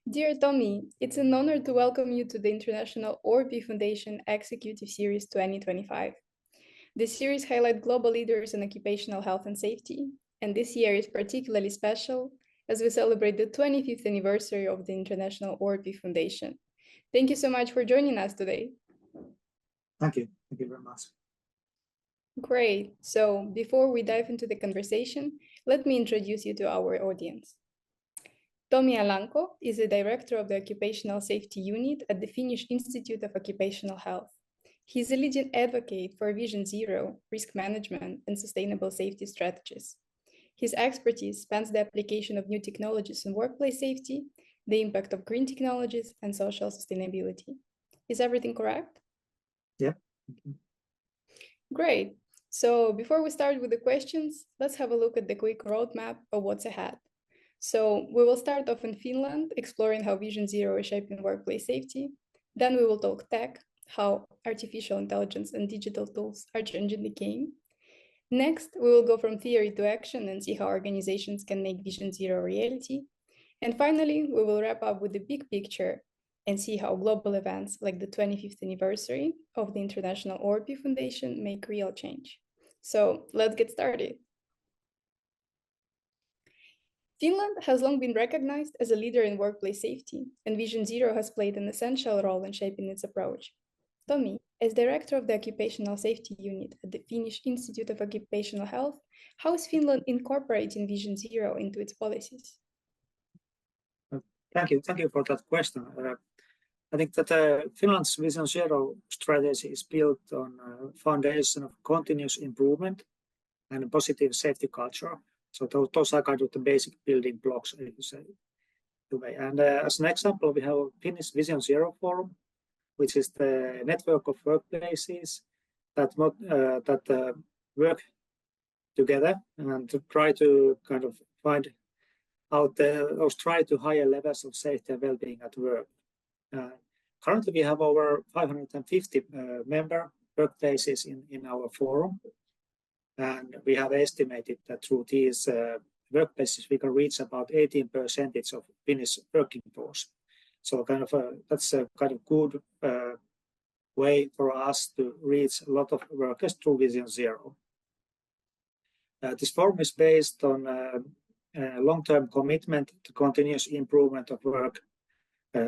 Dear Tommi, it's an honor to welcome you to the International ORP Foundation Executive Series 2025. This series highlights global leaders in occupational health and safety, and this year is particularly special as we celebrate the 25th anniversary of the International ORP Foundation. Thank you so much for joining us today. Thank you. Thank you very much. Great. So before we dive into the conversation, let me introduce you to our audience. Tommi Alanko is the Director of the Occupational Safety Unit at the Finnish Institute of Occupational Health. He is a leading advocate for Vision Zero, risk management, and sustainable safety strategies. His expertise spans the application of new technologies in workplace safety, the impact of green technologies, and social sustainability. Is everything correct? Yeah. Great. So before we start with the questions, let's have a look at the quick roadmap of what's ahead. So we will start off in Finland, exploring how Vision Zero is shaping workplace safety. Then we will talk tech, how artificial intelligence and digital tools are changing the game. Next, we will go from theory to action and see how organizations can make Vision Zero a reality. And finally, we will wrap up with the big picture and see how global events like the 25th anniversary of the International ORP Foundation make real change. So let's get started. Finland has long been recognized as a leader in workplace safety, and Vision Zero has played an essential role in shaping its approach. Tommi, as Director of the Occupational Safety Unit at the Finnish Institute of Occupational Health, how is Finland incorporating Vision Zero into its policies? Thank you for that question. I think that Finland's Vision Zero strategy is built on a foundation of continuous improvement and a positive safety culture. So those are kind of the basic building blocks, if you say. And as an example, we have a Finnish Vision Zero Forum, which is the network of workplaces that work together and to try to kind of find out or try to higher levels of safety and well-being at work. Currently, we have over 550 member workplaces in our forum. And we have estimated that through these workplaces, we can reach about 18% of Finnish working force. So that's a kind of good way for us to reach a lot of workers through Vision Zero. This forum is based on a long-term commitment to continuous improvement of work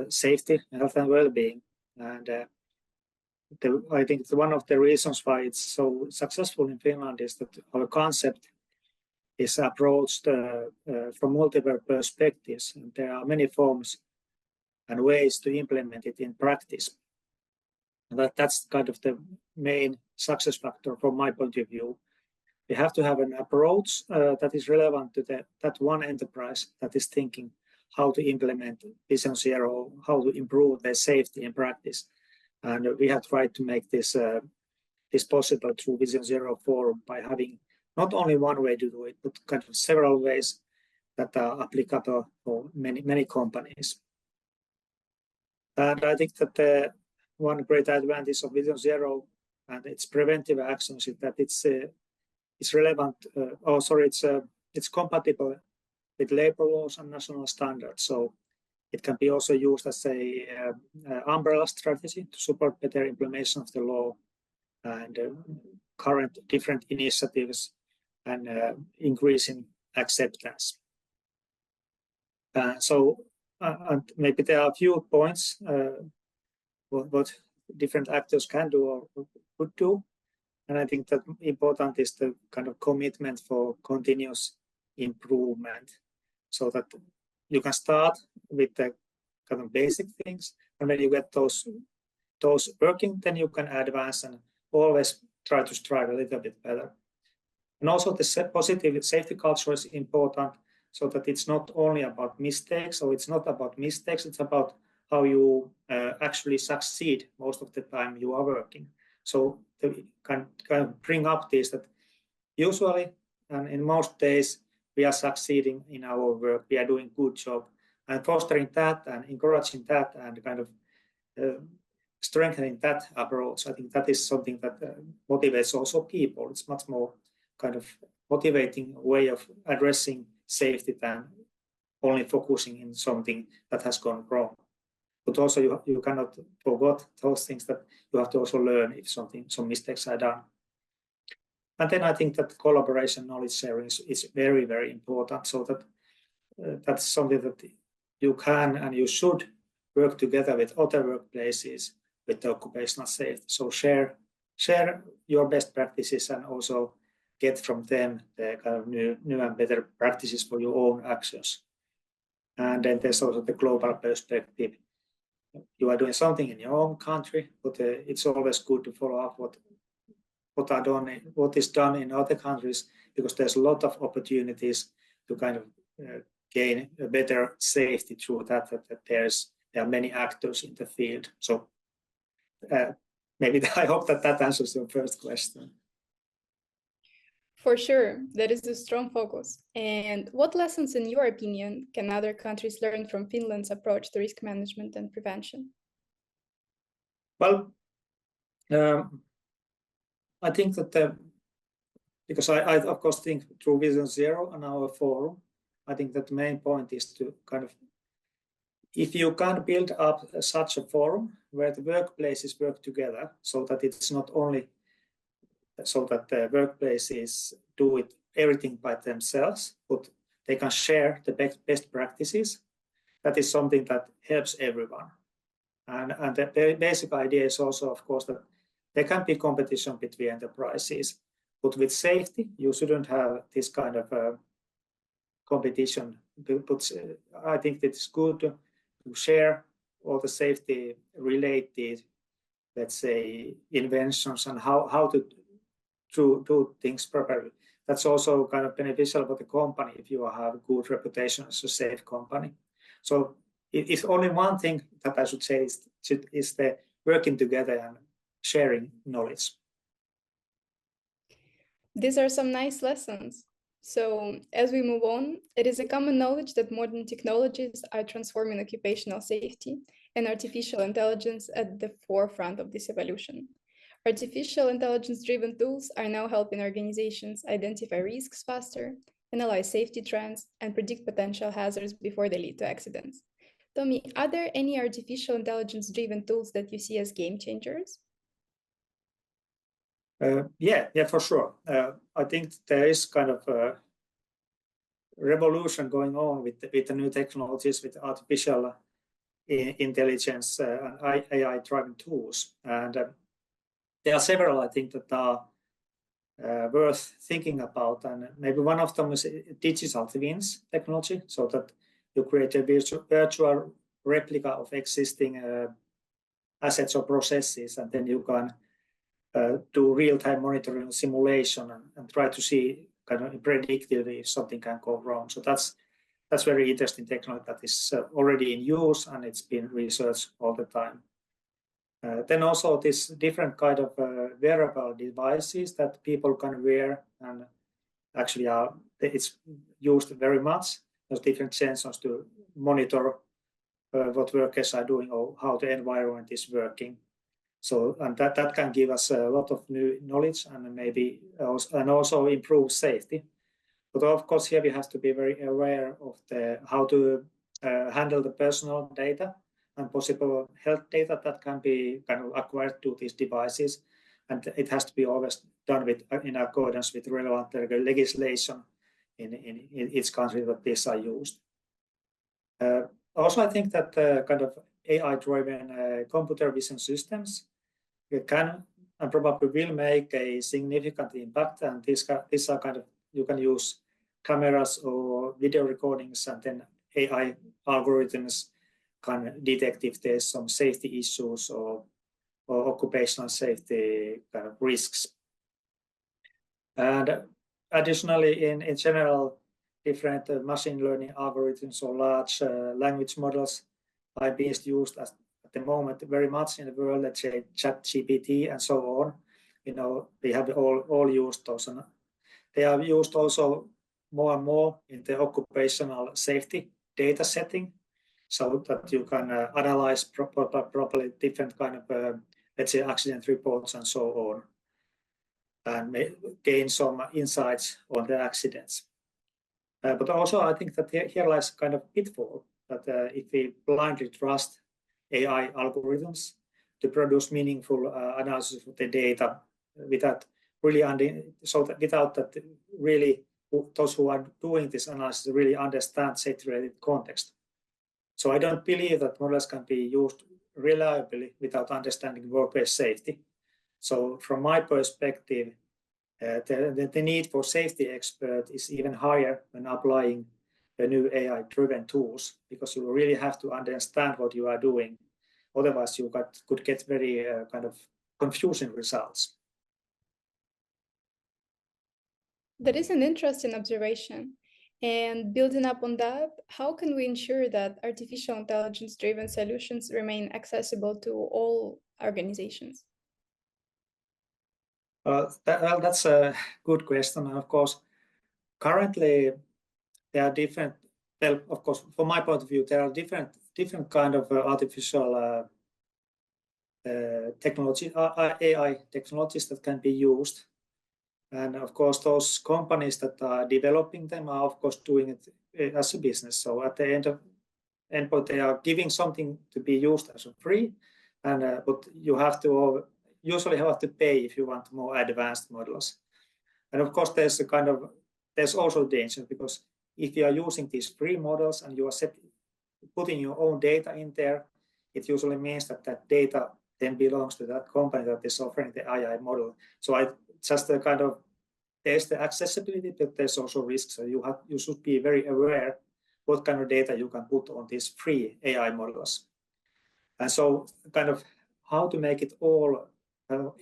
safety, health, and well-being. And I think one of the reasons why it's so successful in Finland is that our concept is approached from multiple perspectives. And there are many forms and ways to implement it in practice. And that's kind of the main success factor from my point of view. We have to have an approach that is relevant to that one enterprise that is thinking how to implement Vision Zero, how to improve their safety in practice. And we have tried to make this possible through Vision Zero Forum by having not only one way to do it, but kind of several ways that are applicable for many companies. And I think that one great advantage of Vision Zero and its preventive actions is that it's relevant. It's compatible with labor laws and national standards. So it can be also used as a umbrella strategy to support better implementation of the law and current different initiatives and increasing acceptance. And maybe there are a few points what different actors can do or could do. And I think that important is the kind of commitment for continuous improvement, so that you can start with the kind of basic things, and when you get those working, then you can advance and always try to strive a little bit better. And also the positive safety culture is important, so that it's not only about mistakes, or it's not about mistakes, it's about how you actually succeed most of the time you are working. So you can kind of bring up this that usually and in most days we are succeeding in our work, we are doing good job, and fostering that and encouraging that and kind of strengthening that approach. I think that is something that motivates also people. It's much more kind of motivating way of addressing safety than only focusing in something that has gone wrong. But also you cannot forget those things that you have to also learn if some mistakes are done. And then I think that collaboration, knowledge sharing is very, very important. So that that's something that you can and you should work together with other workplaces with the occupational safety. So share your best practices and also get from them the kind of new and better practices for your own actions. And then there's also the global perspective. You are doing something in your own country, but it's always good to follow up what is done in other countries, because there's a lot of opportunities to kind of gain a better safety through that there are many actors in the field. So maybe I hope that answers your first question. For sure, that is a strong focus. And what lessons, in your opinion, can other countries learn from Finland's approach to risk management and prevention? Well, I think that because I of course think through Vision Zero and our forum, I think that the main point is to kind of, if you can build up such a forum where the workplaces work together, so that it's not only so that the workplaces do everything by themselves, but they can share the best practices. That is something that helps everyone. And the basic idea is also, of course, that there can be competition between enterprises, but with safety, you shouldn't have this kind of competition. But I think that it's good to share all the safety-related, let's say, inventions and how to do things properly. That's also kind of beneficial for the company if you have a good reputation as a safe company. So if only one thing that I should say is the working together and sharing knowledge. These are some nice lessons. So as we move on, it is a common knowledge that modern technologies are transforming occupational safety, and artificial intelligence at the forefront of this evolution. Artificial intelligence-driven tools are now helping organizations identify risks faster, analyze safety trends, and predict potential hazards before they lead to accidents. Tommi, are there any artificial intelligence-driven tools that you see as game changers? Yeah, for sure. I think there is kind of a revolution going on with the new technologies, with artificial intelligence and AI-driven tools. And there are several, I think, that are worth thinking about. And maybe one of them is digital twins technology, so that you create a virtual replica of existing assets or processes, and then you can do real-time monitoring simulation and try to see kind of predictively if something can go wrong. So that's very interesting technology that is already in use, and it's been researched all the time. Then also this different kind of wearable devices that people can wear, and actually it's used very much. There's different sensors to monitor what workers are doing or how the environment is working. So, and that can give us a lot of new knowledge and maybe also improve safety. But of course, here we have to be very aware of how to handle the personal data and possible health data that can be kind of acquired to these devices. And it has to be always done in accordance with relevant legislation in each country that these are used. Also, I think that kind of AI-driven computer vision systems can and probably will make a significant impact. And these are kind of, you can use cameras or video recordings, and then AI algorithms can detect if there's some safety issues or occupational safety kind of risks. And additionally, in general, different machine learning algorithms or large language models are being used at the moment very much in the world. Let's say ChatGPT and so on. You know, we have all used those, and they are used also more and more in the occupational safety data setting, so that you can analyze properly different kind of let's say accident reports and so on, and gain some insights on the accidents. But also I think that here lies kind of pitfall that if we blindly trust AI algorithms to produce meaningful analysis of the data without really without that really those who are doing this analysis really understand safety-related context. So I don't believe that models can be used reliably without understanding workplace safety. So from my perspective, the need for safety expert is even higher when applying the new AI-driven tools, because you really have to understand what you are doing. Otherwise, you could get very kind of confusing results. That is an interesting observation. And building up on that, how can we ensure that artificial intelligence-driven solutions remain accessible to all organizations? That's a good question. And of course, currently there are different. Well, of course, from my point of view, there are different kind of artificial technology, AI technologies that can be used. And of course, those companies that are developing them are, of course, doing it as a business. So at the end point, they are giving something to be used as a free, and but you have to usually have to pay if you want more advanced models. And of course, there's also danger, because if you are using these free models and you are putting your own data in there, it usually means that that data then belongs to that company that is offering the AI model. So there's the accessibility, but there's also risks. So you should be very aware what kind of data you can put on these free AI models. And so kind of how to make it all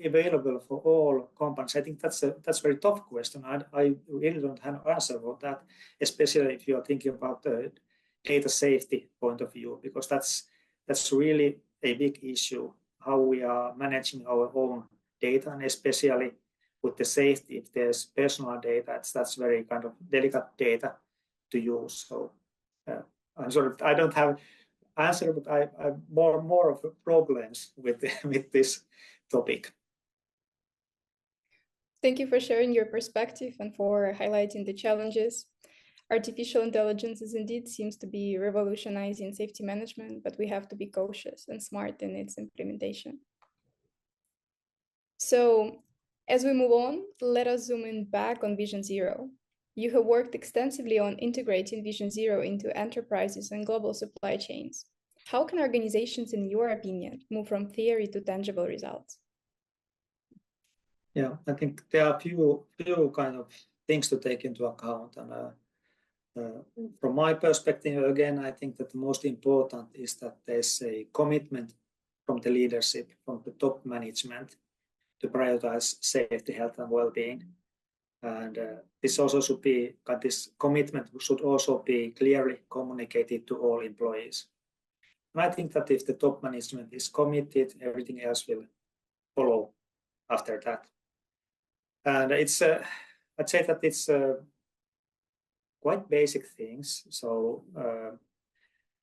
available for all companies, I think that's a very tough question. I really don't have an answer for that, especially if you are thinking about the data safety point of view, because that's really a big issue, how we are managing our own data, and especially with the safety, if there's personal data, that's very kind of delicate data to use. So I'm sorry, I don't have answer, but I more of problems with this topic. Thank you for sharing your perspective and for highlighting the challenges. Artificial intelligence indeed seems to be revolutionizing safety management, but we have to be cautious and smart in its implementation. So as we move on, let us zoom in back on Vision Zero. You have worked extensively on integrating Vision Zero into enterprises and global supply chains. How can organizations, in your opinion, move from theory to tangible results? Yeah, I think there are a few kind of things to take into account. And from my perspective, again, I think that the most important is that there's a commitment from the leadership, from the top management, to prioritize safety, health, and well-being. And this commitment should also be clearly communicated to all employees. And I think that if the top management is committed, everything else will follow after that. And I'd say that it's quite basic things. So,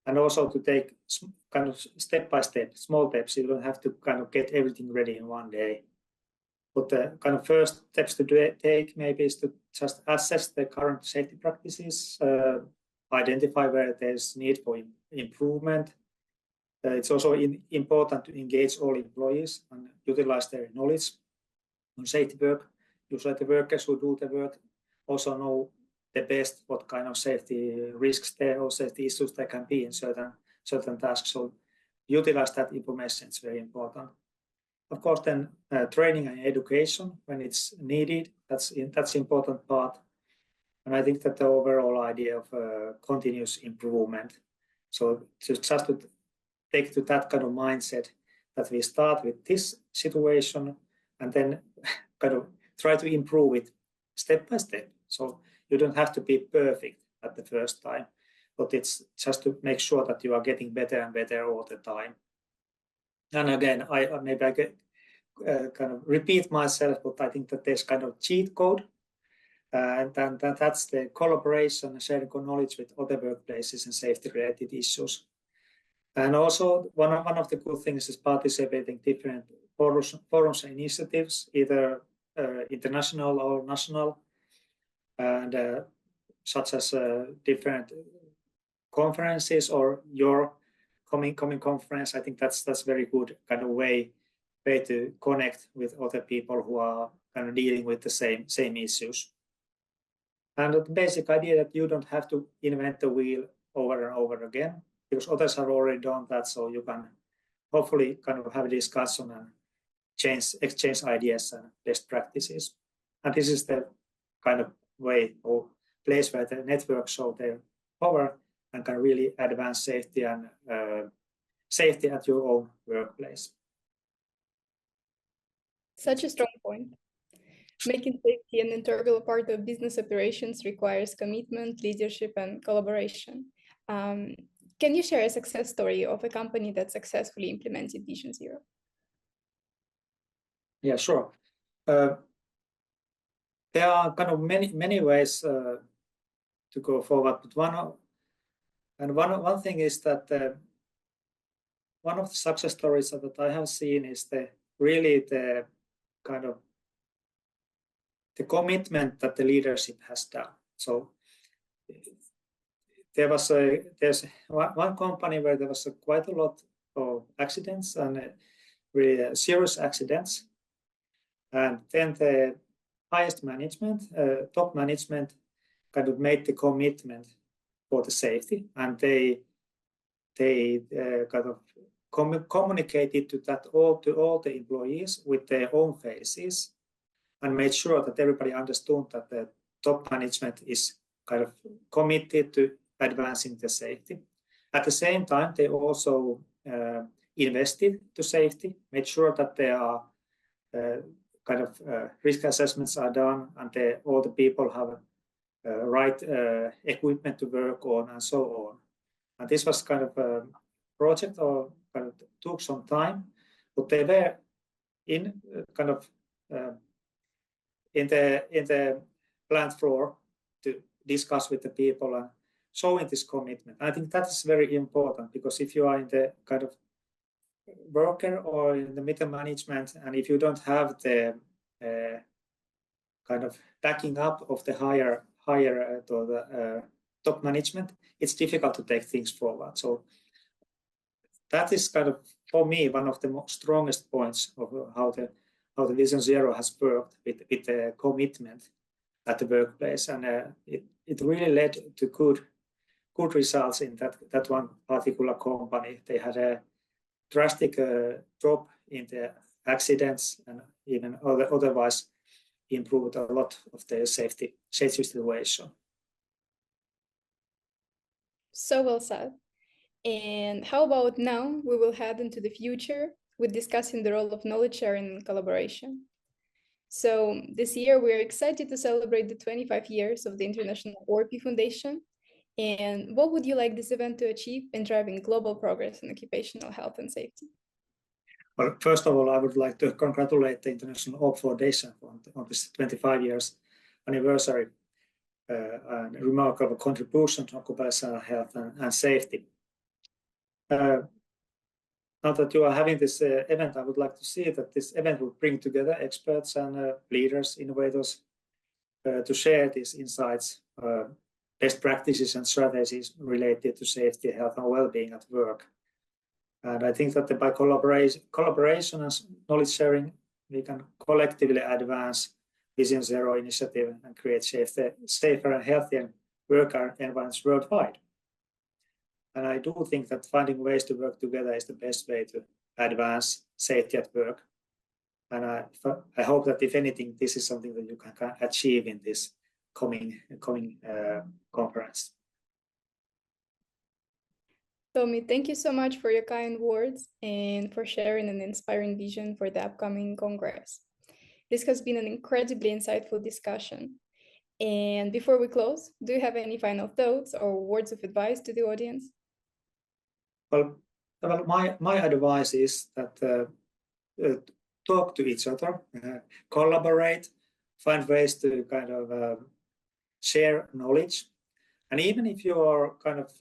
and also to take kind of step by step, small steps. You don't have to kind of get everything ready in one day. But the kind of first steps to take maybe is to just assess the current safety practices, identify where there's need for improvement. It's also important to engage all employees and utilize their knowledge on safety work. Usually the workers who do the work also know the best what kind of safety risks there or safety issues there can be in certain tasks. So utilize that information, it's very important. Of course, then training and education when it's needed, that's important part. And I think that the overall idea of continuous improvement. So just to take to that kind of mindset that we start with this situation and then kind of try to improve it step by step. So you don't have to be perfect at the first time, but it's just to make sure that you are getting better and better all the time. And again, I kind of repeat myself, but I think that there's kind of cheat code, and that's the collaboration and sharing knowledge with other workplaces and safety-related issues. And also, one of the good things is participating in different forums and initiatives, either international or national. And such as different conferences or your coming conference. I think that's very good kind of way to connect with other people who are kind of dealing with the same issues. And the basic idea that you don't have to invent the wheel over and over again, because others have already done that, so you can hopefully kind of have a discussion and exchange ideas and best practices. And this is the kind of way or place where the networks show their power and can really advance safety and safety at your own workplace. Such a strong point. Making safety an integral part of business operations requires commitment, leadership, and collaboration. Can you share a success story of a company that successfully implemented Vision Zero? Yeah, sure. There are kind of many ways to go forward, but one thing is that one of the success stories that I have seen is the kind of the commitment that the leadership has done. So there's one company where there was quite a lot of accidents and really serious accidents, and then the highest management, top management, kind of made the commitment for the safety, and they kind of communicated to all the employees with their own faces, and made sure that everybody understood that the top management is kind of committed to advancing the safety. At the same time, they also invested to safety, made sure that there are kind of risk assessments are done, and all the people have right equipment to work on, and so on. And this was kind of a project, or kind of took some time, but they were in kind of in the plant floor to discuss with the people and showing this commitment. I think that is very important, because if you are in the kind of worker or in the middle management, and if you don't have the kind of backing up of the higher to the top management, it's difficult to take things forward. So that is kind of, for me, one of the strongest points of how the Vision Zero has worked with the commitment at the workplace, and it really led to good results in that one particular company. They had a drastic drop in the accidents, and even otherwise improved a lot of the safety situation. So well said. And how about now we will head into the future with discussing the role of knowledge sharing and collaboration. So this year we are excited to celebrate the 25 years of the International ORP Foundation. And what would you like this event to achieve in driving global progress in occupational health and safety? Well, first of all, I would like to congratulate the International ORP Foundation on this 25 years anniversary and remarkable contribution to occupational health and safety. Now that you are having this event, I would like to see that this event will bring together experts and leaders, innovators, to share these insights, best practices and strategies related to safety, health, and well-being at work. And I think that by collaboration and knowledge sharing, we can collectively advance Vision Zero initiative and create safer and healthier work environments worldwide. And I do think that finding ways to work together is the best way to advance safety at work. And I hope that, if anything, this is something that you can achieve in this coming conference. Tommi, thank you so much for your kind words and for sharing an inspiring vision for the upcoming Congress. This has been an incredibly insightful discussion. And before we close, do you have any final thoughts or words of advice to the audience? Well, my advice is that talk to each other, collaborate, find ways to kind of share knowledge, and even if you are kind of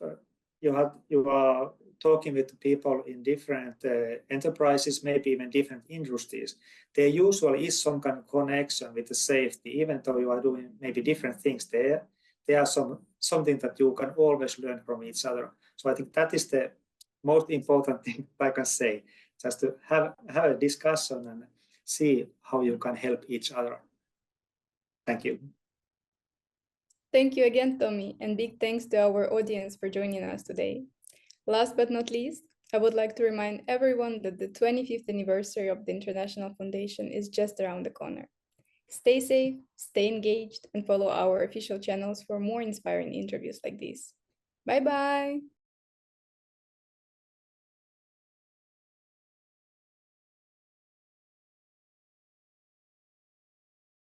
you are talking with people in different enterprises, maybe even different industries, there usually is some kind of connection with the safety, even though you are doing maybe different things there. they are something that you can always learn from each other. So I think that is the most important thing I can say, just to have a discussion and see how you can help each other. Thank you. Thank you again, Tommi, and big thanks to our audience for joining us today. Last but not least, I would like to remind everyone that the 25th anniversary of the International Foundation is just around the corner. Stay safe, stay engaged, and follow our official channels for more inspiring interviews like this. Bye-bye!